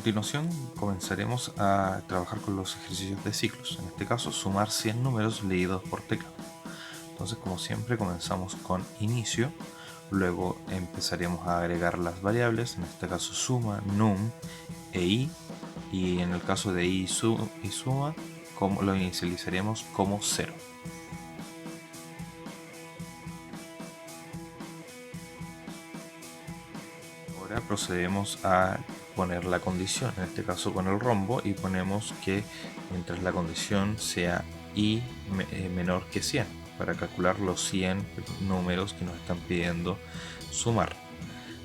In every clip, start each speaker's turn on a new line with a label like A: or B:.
A: continuación comenzaremos a trabajar con los ejercicios de ciclos, en este caso sumar 100 números leídos por teclado. Entonces, como siempre, comenzamos con inicio, luego empezaremos a agregar las variables, en este caso suma, num e i, y en el caso de i y suma lo inicializaremos como 0. Ahora procedemos a poner la condición, en este caso con el rombo, y ponemos que mientras la condición sea i menor que 100, para calcular los 100 números que nos están pidiendo sumar.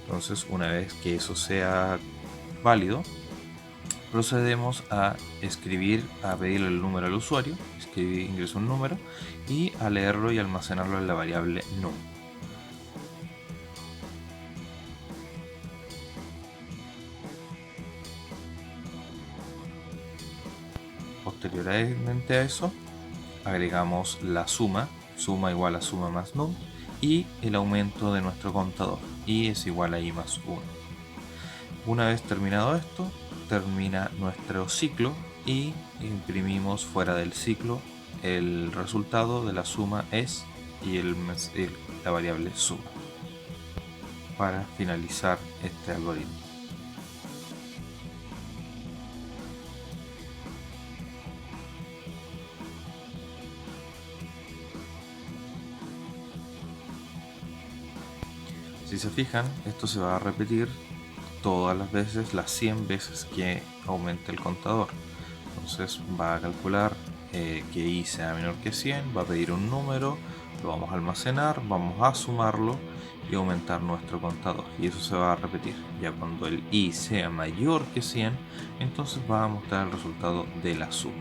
A: Entonces, una vez que eso sea válido, procedemos a escribir, a pedirle el número al usuario, ingresa un número, y a leerlo y almacenarlo en la variable num. Posteriormente a eso, agregamos la suma igual a suma más num, y el aumento de nuestro contador, i es igual a i más 1. Una vez terminado esto, termina nuestro ciclo y imprimimos fuera del ciclo el resultado de la suma es y la variable suma para finalizar este algoritmo. Si se fijan, esto se va a repetir todas las veces, las 100 veces que aumente el contador. Entonces va a calcular que i sea menor que 100, va a pedir un número, lo vamos a almacenar, vamos a sumarlo y aumentar nuestro contador, y eso se va a repetir. Ya cuando el i sea mayor que 100, entonces va a mostrar el resultado de la suma.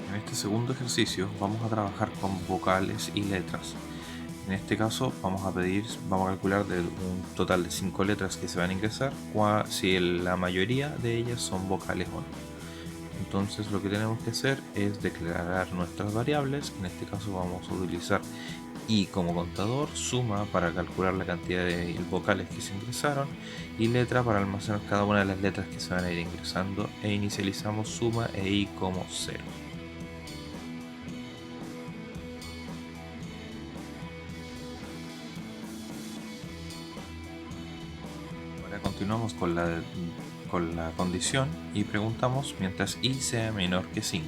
A: En este segundo ejercicio vamos a trabajar con vocales y letras. En este caso vamos a calcular de un total de 5 letras que se van a ingresar, si la mayoría de ellas son vocales o no. Entonces lo que tenemos que hacer es declarar nuestras variables. En este caso vamos a utilizar i como contador, suma para calcular la cantidad de vocales que se ingresaron, y letra para almacenar cada una de las letras que se van a ir ingresando, e inicializamos suma e i como 0. Continuamos con la condición y preguntamos mientras i sea menor que 5.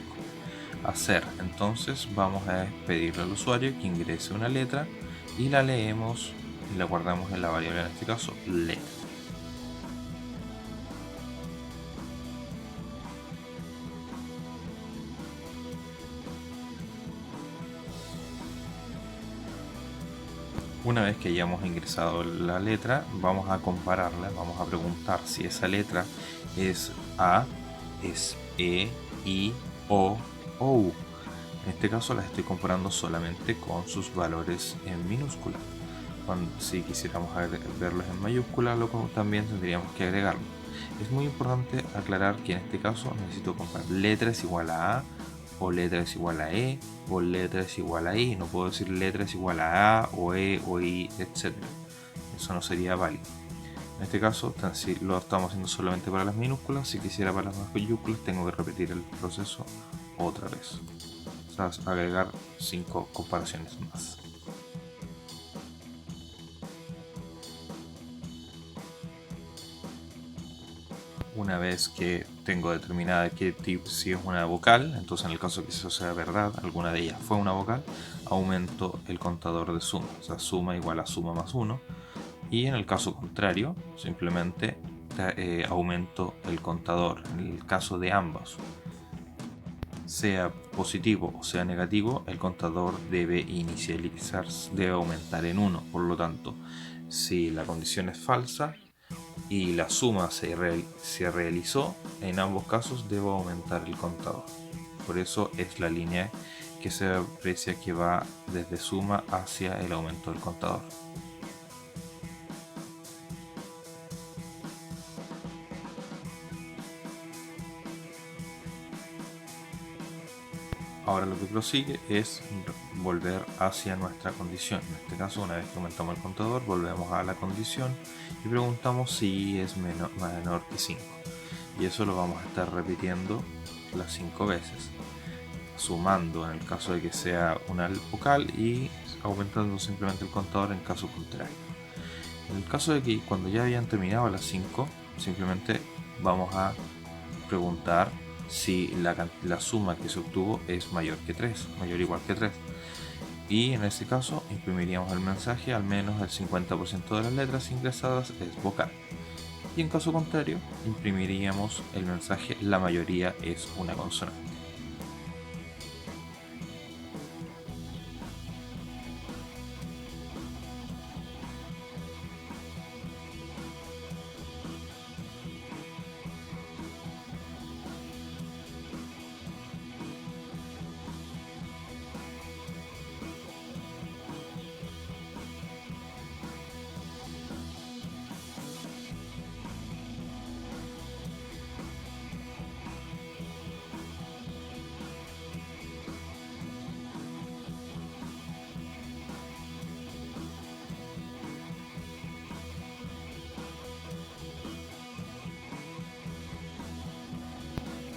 A: Hacer, entonces vamos a pedirle al usuario que ingrese una letra y la leemos y la guardamos en la variable, en este caso letra. Una vez que hayamos ingresado la letra, vamos a compararla, vamos a preguntar si esa letra es A, es E, I, O o U. En este caso las estoy comparando solamente con sus valores en minúscula. Si quisiéramos verlos en mayúscula, también tendríamos que agregarlo. Es muy importante aclarar que en este caso necesito comparar letra es igual a A, o letra es igual a E, o letra es igual a I. No puedo decir letra es igual a A, o E, o I, etc. Eso no sería válido. En este caso, si lo estamos haciendo solamente para las minúsculas, si quisiera para las mayúsculas, tengo que repetir el proceso otra vez. O sea, agregar 5 comparaciones más. Una vez que tengo determinada si es una vocal, entonces en el caso que eso sea verdad, alguna de ellas fue una vocal, aumento el contador de suma, o sea, suma igual a suma más 1, y en el caso contrario, simplemente aumento el contador. En el caso de ambos, sea positivo o sea negativo, el contador debe aumentar en 1. Por lo tanto, si la condición es falsa y la suma se realizó, en ambos casos debo aumentar el contador. Por eso es la línea que se aprecia que va desde suma hacia el aumento del contador. Ahora lo que prosigue es volver hacia nuestra condición. En este caso, una vez que aumentamos el contador, volvemos a la condición y preguntamos si es menor que 5. Y eso lo vamos a estar repitiendo las 5 veces, sumando en el caso de que sea una vocal y aumentando simplemente el contador en caso contrario. En el caso de que cuando ya habían terminado las 5, simplemente vamos a preguntar si la suma que se obtuvo es mayor que 3, mayor o igual que 3. Y en este caso imprimiríamos el mensaje, al menos el 50% de las letras ingresadas es vocal. Y en caso contrario, imprimiríamos el mensaje, la mayoría es una consonante.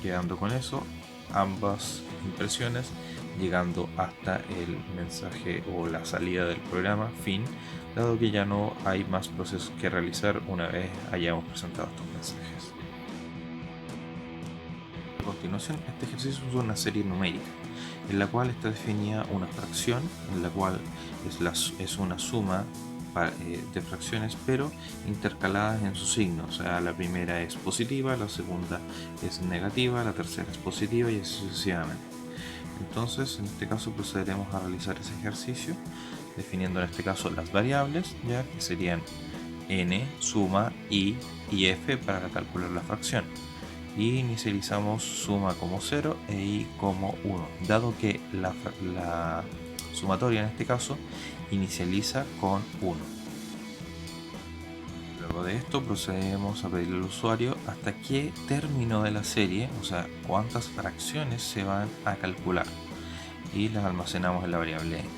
A: Quedando con eso, ambas impresiones, llegando hasta el mensaje o la salida del programa fin, dado que ya no hay más procesos que realizar una vez hayamos presentado estos mensajes. A continuación, este ejercicio es una serie numérica, en la cual está definida una fracción, en la cual es una suma de fracciones, pero intercaladas en su signo. O sea, la primera es positiva, la segunda es negativa, la tercera es positiva y así sucesivamente. Entonces, en este caso procederemos a realizar ese ejercicio, definiendo en este caso las variables, ya que serían n, suma, i y f para calcular la fracción. Y inicializamos suma como 0 e i como 1, dado que la sumatoria en este caso inicializa con 1. Luego de esto procedemos a pedirle al usuario hasta qué término de la serie, o sea, cuántas fracciones se van a calcular, y las almacenamos en la variable n.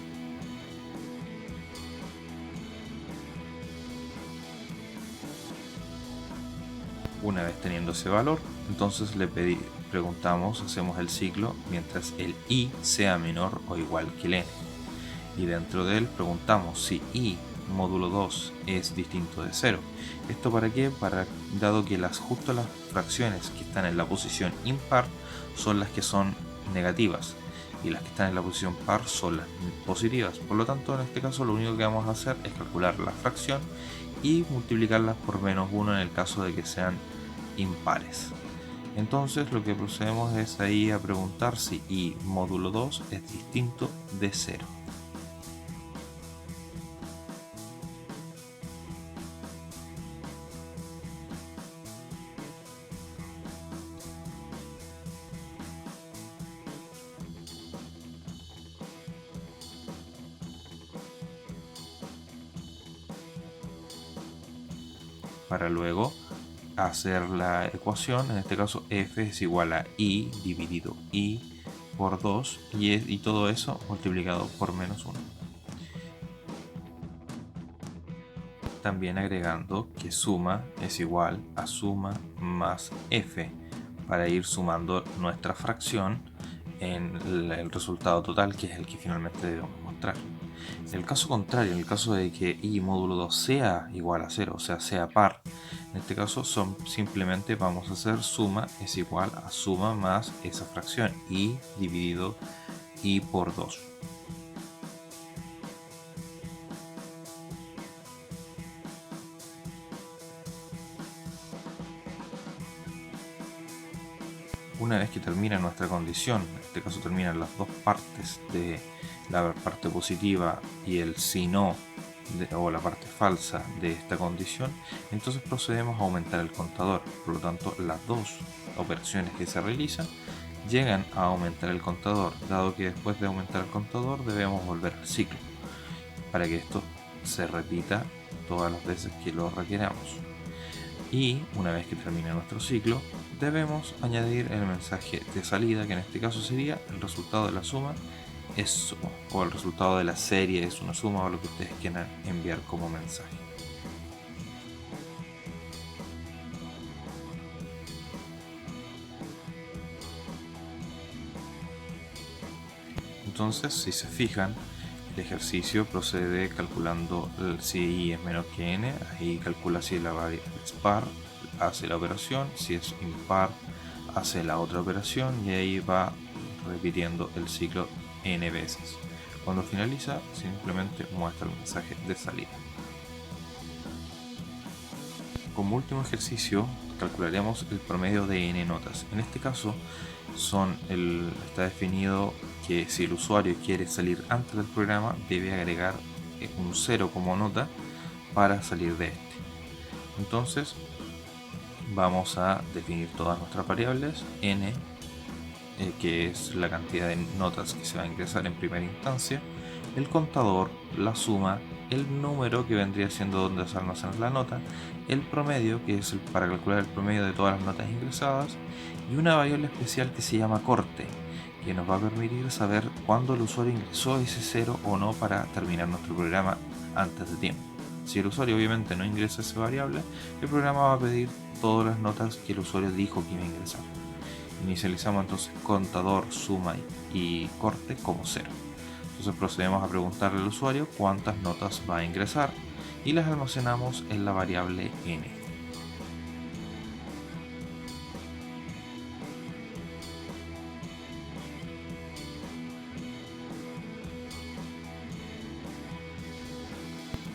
A: Una vez teniendo ese valor, entonces preguntamos, hacemos el ciclo mientras el i sea menor o igual que el n. Y dentro de él preguntamos si i módulo 2 es distinto de 0. ¿Esto para qué? Dado que justo las fracciones que están en la posición impar son las que son negativas y las que están en la posición par son las positivas. Por lo tanto, en este caso lo único que vamos a hacer es calcular la fracción y multiplicarlas por menos 1 en el caso de que sean impares. Entonces lo que procedemos es ahí a preguntar si i módulo 2 es distinto de 0. Para luego hacer la ecuación, en este caso f es igual a i dividido i por 2 y todo eso multiplicado por menos 1. También agregando que suma es igual a suma más f para ir sumando nuestra fracción en el resultado total, que es el que finalmente debemos mostrar. En el caso contrario, en el caso de que i módulo 2 sea igual a 0, o sea, sea par, en este caso simplemente vamos a hacer suma es igual a suma más esa fracción, i dividido i por 2. Una vez que termina nuestra condición, en este caso terminan las dos partes de la parte positiva y el si no o la parte falsa de esta condición, entonces procedemos a aumentar el contador. Por lo tanto, las dos operaciones que se realizan llegan a aumentar el contador, dado que después de aumentar el contador debemos volver al ciclo para que esto se repita todas las veces que lo requeramos. Y una vez que termine nuestro ciclo, debemos añadir el mensaje de salida, que en este caso sería el resultado de la suma es suma, o el resultado de la serie es una suma, o lo que ustedes quieran enviar como mensaje. Entonces, si se fijan, el ejercicio procede calculando si i es menor que n, ahí calcula si la variable es par, hace la operación, si es impar, hace la otra operación, y ahí va repitiendo el ciclo n veces. Cuando finaliza, simplemente muestra el mensaje de salida. Como último ejercicio, calcularemos el promedio de n notas. En este caso, está definido que si el usuario quiere salir antes del programa, debe agregar un 0 como nota para salir de este. Entonces, vamos a definir todas nuestras variables, n, que es la cantidad de notas que se va a ingresar en primera instancia, el contador, la suma, el número que vendría siendo donde se almacena la nota, el promedio, que es para calcular el promedio de todas las notas ingresadas, y una variable especial que se llama corte, que nos va a permitir saber cuándo el usuario ingresó ese 0 o no para terminar nuestro programa antes de tiempo. Si el usuario obviamente no ingresa esa variable, el programa va a pedir todas las notas que el usuario dijo que iba a ingresar. Inicializamos entonces contador, suma y corte como 0. Entonces procedemos a preguntarle al usuario cuántas notas va a ingresar y las almacenamos en la variable n.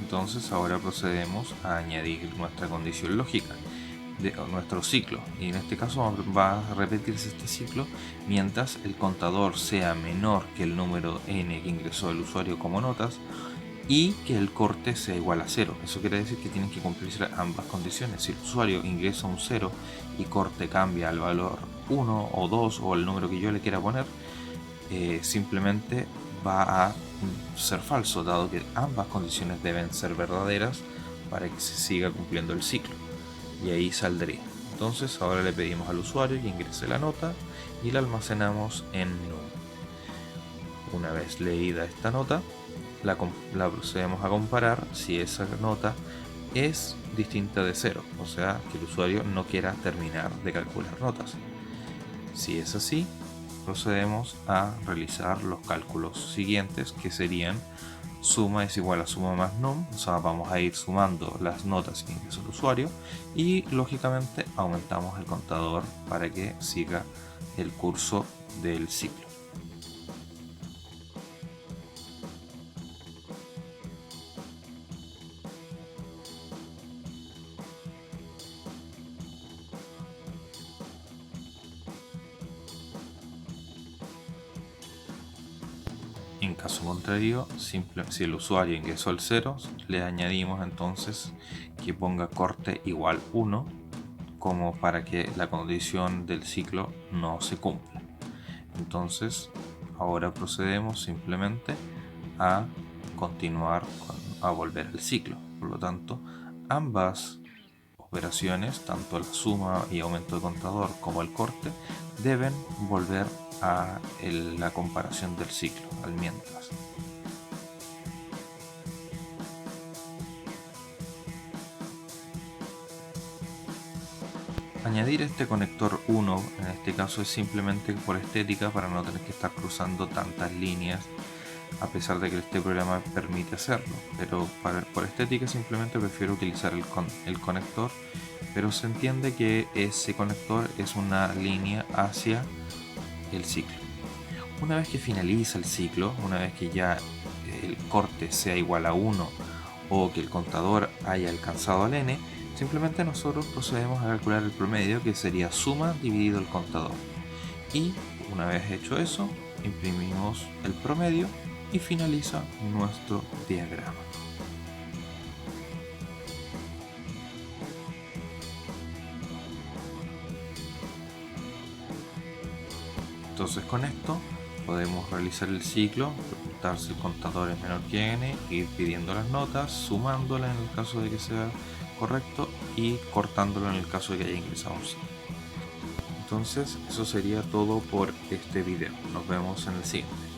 A: Entonces ahora procedemos a añadir nuestra condición lógica de nuestro ciclo, y en este caso va a repetirse este ciclo mientras el contador sea menor que el número n que ingresó el usuario como notas y que el corte sea igual a 0. Eso quiere decir que tienen que cumplirse ambas condiciones. Si el usuario ingresa un 0 y corte cambia al valor 1 o 2 o el número que yo le quiera poner, simplemente va a ser falso, dado que ambas condiciones deben ser verdaderas para que se siga cumpliendo el ciclo, y ahí saldría. Entonces ahora le pedimos al usuario que ingrese la nota y la almacenamos en num. Una vez leída esta nota, la procedemos a comparar si esa nota es distinta de 0, o sea que el usuario no quiera terminar de calcular notas. Si es así, procedemos a realizar los cálculos siguientes, que serían suma es igual a suma más num, o sea, vamos a ir sumando las notas que ingresó el usuario y lógicamente aumentamos el contador para que siga el curso del ciclo. En caso contrario, si el usuario ingresó el 0, le añadimos entonces que ponga corte igual 1, como para que la condición del ciclo no se cumpla. Entonces, ahora procedemos simplemente a continuar a volver al ciclo. Por lo tanto, ambas operaciones, tanto la suma y aumento de contador como el corte, deben volver a la comparación del ciclo, al mientras. Añadir este conector 1, en este caso es simplemente por estética, para no tener que estar cruzando tantas líneas, a pesar de que este programa permite hacerlo, pero por estética simplemente prefiero utilizar el conector, pero se entiende que ese conector es una línea hacia el ciclo. Una vez que finaliza el ciclo, una vez que ya el corte sea igual a 1 o que el contador haya alcanzado al n, simplemente nosotros procedemos a calcular el promedio, que sería suma dividido el contador. Y una vez hecho eso, imprimimos el promedio y finaliza nuestro diagrama. Entonces con esto podemos realizar el ciclo, preguntar si el contador es menor que n, ir pidiendo las notas, sumándolas en el caso de que sea correcto y cortándolo en el caso de que haya ingresado un 0. Entonces eso sería todo por este video. Nos vemos en el siguiente.